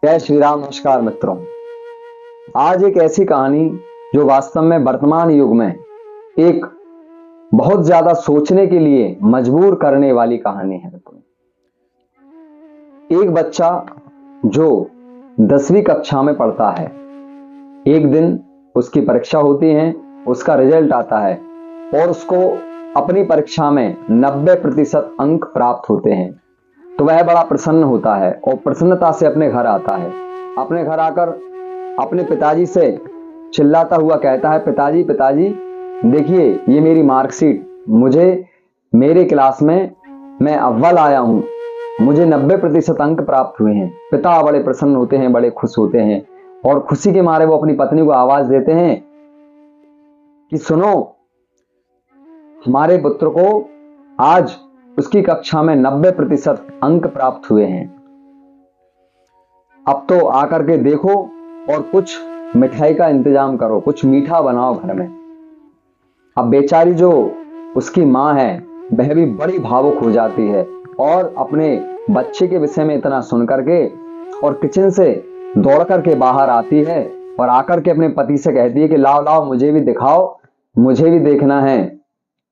जय श्री राम। नमस्कार मित्रों। आज एक ऐसी कहानी जो वास्तव में वर्तमान युग में एक बहुत ज्यादा सोचने के लिए मजबूर करने वाली कहानी है। एक बच्चा जो 10वीं कक्षा में पढ़ता है, एक दिन उसकी परीक्षा होती है, उसका रिजल्ट आता है और उसको अपनी परीक्षा में 90% अंक प्राप्त होते हैं। तो वह बड़ा प्रसन्न होता है और प्रसन्नता से अपने घर आता है। अपने घर आकर अपने पिताजी से चिल्लाता हुआ कहता है, पिताजी पिताजी देखिए ये मेरी मार्कशीट, मेरे क्लास में मैं अव्वल आया हूँ, मुझे 90% अंक प्राप्त हुए हैं। पिता बड़े प्रसन्न होते हैं, बड़े खुश होते हैं और खुशी के मारे वो अपनी पत्नी को आवाज देते हैं कि सुनो, हमारे पुत्र को आज उसकी कक्षा में 90% अंक प्राप्त हुए हैं। अब तो आकर के देखो और कुछ मिठाई का इंतजाम करो, कुछ मीठा बनाओ घर में। अब बेचारी जो उसकी माँ है वह भी बड़ी भावुक हो जाती है और अपने बच्चे के विषय में इतना सुन करके और किचन से दौड़ करके बाहर आती है और आकर के अपने पति से कहती है कि लाओ लाओ मुझे भी दिखाओ, मुझे भी देखना है।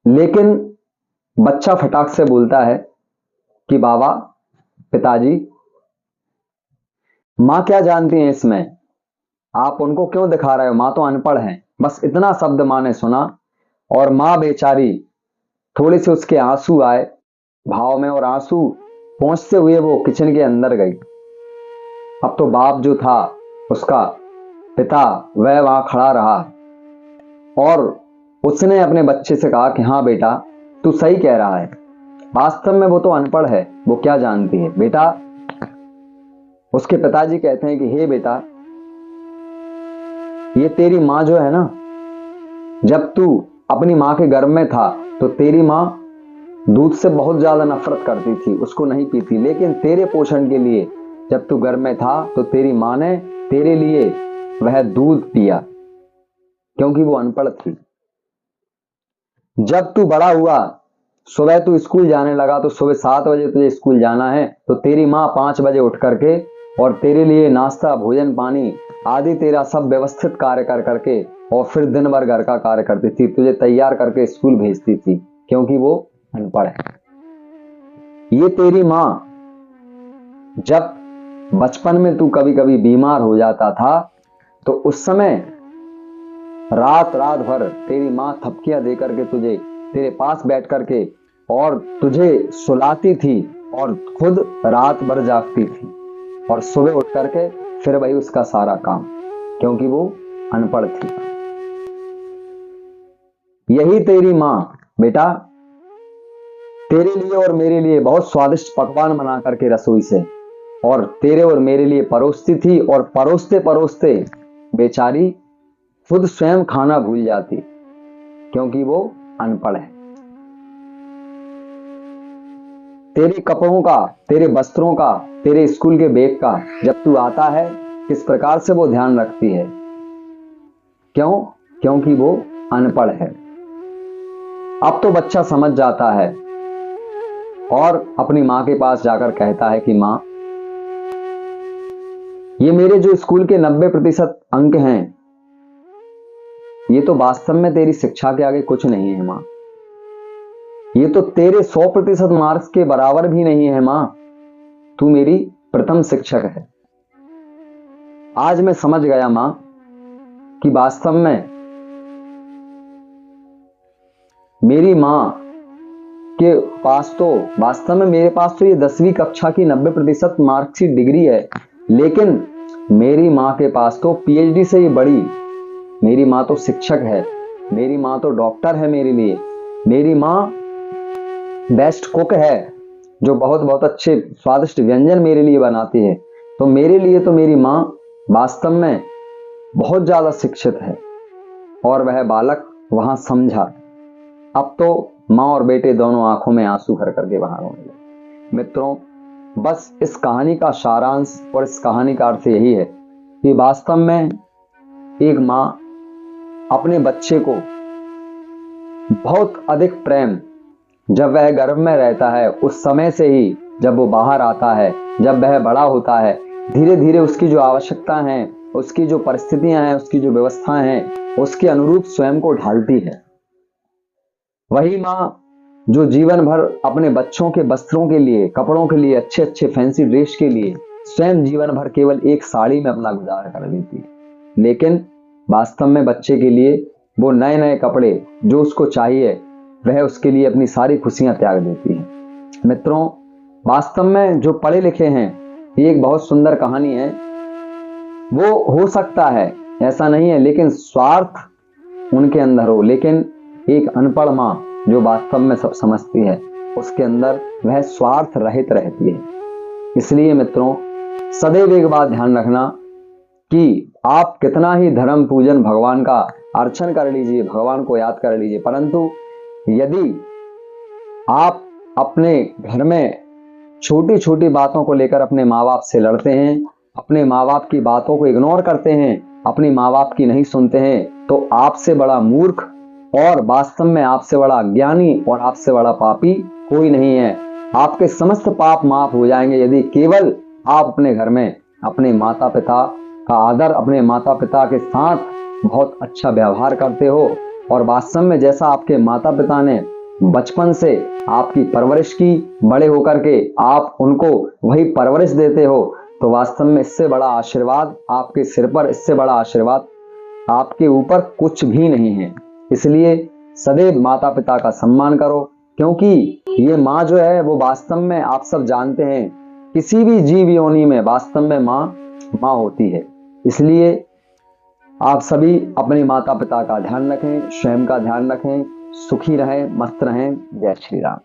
लेकिन बच्चा फटाक से बोलता है कि बाबा पिताजी, मां क्या जानती है इसमें, आप उनको क्यों दिखा रहे हो, मां तो अनपढ़ है। बस इतना शब्द मां ने सुना और मां बेचारी थोड़े से उसके आंसू आए भाव में और आंसू पहुंचते हुए वो किचन के अंदर गई। अब तो बाप जो था उसका पिता वह वहां खड़ा रहा और उसने अपने बच्चे से कहा कि हाँ बेटा तू सही कह रहा है, वास्तव में वो तो अनपढ़ है, वो क्या जानती है। बेटा, उसके पिताजी कहते हैं कि हे बेटा, ये तेरी मां जो है ना, जब तू अपनी मां के गर्भ में था तो तेरी मां दूध से बहुत ज्यादा नफरत करती थी, उसको नहीं पीती। लेकिन तेरे पोषण के लिए जब तू गर्भ में था तो तेरी मां ने तेरे लिए वह दूध पिया, क्योंकि वो अनपढ़ थी। जब तू बड़ा हुआ, सुबह तू स्कूल जाने लगा तो सुबह 7 बजे तुझे स्कूल जाना है, तो तेरी माँ 5 बजे उठ करके और तेरे लिए नाश्ता भोजन पानी आदि तेरा सब व्यवस्थित कार्य कर करके और फिर दिन भर घर का कार्य करती थी, तुझे तैयार करके स्कूल भेजती थी, क्योंकि वो अनपढ़ है। ये तेरी माँ जब बचपन में तू कभी कभी बीमार हो जाता था तो उस समय रात रात भर तेरी माँ थपकियां दे करके तुझे तेरे पास बैठ करके और तुझे सुलाती थी और खुद रात भर जागती थी और सुबह उठ करके फिर वही उसका सारा काम, क्योंकि वो अनपढ़ थी। यही तेरी माँ बेटा तेरे लिए और मेरे लिए बहुत स्वादिष्ट पकवान बना करके रसोई से और तेरे और मेरे लिए परोसती थी और परोसते परोसते बेचारी खुद स्वयं खाना भूल जाती, क्योंकि वो अनपढ़ है। तेरे कपड़ों का, तेरे वस्त्रों का, तेरे स्कूल के बैग का जब तू आता है किस प्रकार से वो ध्यान रखती है, क्यों? क्योंकि वो अनपढ़ है। अब तो बच्चा समझ जाता है और अपनी मां के पास जाकर कहता है कि मां, ये मेरे जो स्कूल के 90% अंक हैं, ये तो वास्तव में तेरी शिक्षा के आगे कुछ नहीं है मां, ये तो तेरे 100% मार्क्स के बराबर भी नहीं है मां, तू मेरी प्रथम शिक्षक है। आज मैं समझ गया मां कि वास्तव में मेरी मां के पास तो वास्तव में मेरे पास तो ये 10वीं कक्षा की 90% मार्क्स की डिग्री है, लेकिन मेरी मां के पास तो पीएचडी से ही बड़ी, मेरी मां तो शिक्षक है, मेरी मां तो डॉक्टर है मेरे लिए, मेरी मां बेस्ट कुक है जो बहुत बहुत अच्छे स्वादिष्ट व्यंजन मेरे लिए बनाती है। तो मेरे लिए तो मेरी मां वास्तव में बहुत ज्यादा शिक्षित है। और वह बालक वहां समझा। अब तो मां और बेटे दोनों आंखों में आंसू भर करके बाहर होने लगे। मित्रों, बस इस कहानी का सारांश और इस कहानी का अर्थ यही है कि वास्तव में एक मां अपने बच्चे को बहुत अधिक प्रेम, जब वह गर्भ में रहता है उस समय से ही जब वो बाहर आता है, जब वह बड़ा होता है, धीरे धीरे उसकी जो आवश्यकता है, उसकी जो परिस्थितियां हैं, उसकी जो व्यवस्थाएं हैं, उसके अनुरूप स्वयं को ढालती है। वही माँ जो जीवन भर अपने बच्चों के वस्त्रों के लिए, कपड़ों के लिए, अच्छे अच्छे फैंसी ड्रेस के लिए स्वयं जीवन भर केवल एक साड़ी में अपना गुजारा कर लेती है, लेकिन वास्तव में बच्चे के लिए वो नए नए कपड़े जो उसको चाहिए, वह उसके लिए अपनी सारी खुशियां त्याग देती है। मित्रों, वास्तव में जो पढ़े लिखे हैं, ये एक बहुत सुंदर कहानी है। वो हो सकता है, ऐसा नहीं है, लेकिन स्वार्थ उनके अंदर हो, लेकिन एक अनपढ़ माँ जो वास्तव में सब समझती है, उसके अंदर वह स्वार्थ रहित रहती है। इसलिए मित्रों, सदैव एक बात ध्यान रखना कि आप कितना ही धर्म पूजन, भगवान का अर्चन कर लीजिए, भगवान को याद कर लीजिए, परंतु यदि आप अपने घर में छोटी छोटी बातों को लेकर अपने माँ बाप से लड़ते हैं, अपने माँ बाप की बातों को इग्नोर करते हैं, अपनी माँ बाप की नहीं सुनते हैं, तो आपसे बड़ा मूर्ख और वास्तव में आपसे बड़ा अज्ञानी और आपसे बड़ा पापी कोई नहीं है। आपके समस्त पाप माफ हो जाएंगे यदि केवल आप अपने घर में अपने माता पिता का आदर, अपने माता पिता के साथ बहुत अच्छा व्यवहार करते हो, और वास्तव में जैसा आपके माता पिता ने बचपन से आपकी परवरिश की, बड़े होकर के आप उनको वही परवरिश देते हो, तो वास्तव में इससे बड़ा आशीर्वाद आपके सिर पर, इससे बड़ा आशीर्वाद आपके ऊपर कुछ भी नहीं है। इसलिए सदैव माता पिता का सम्मान करो, क्योंकि ये माँ जो है वो वास्तव में, आप सब जानते हैं, किसी भी जीव योनि में वास्तव में माँ माँ होती है। इसलिए आप सभी अपने माता पिता का ध्यान रखें, स्वयं का ध्यान रखें, सुखी रहें, मस्त रहें। जय श्री राम।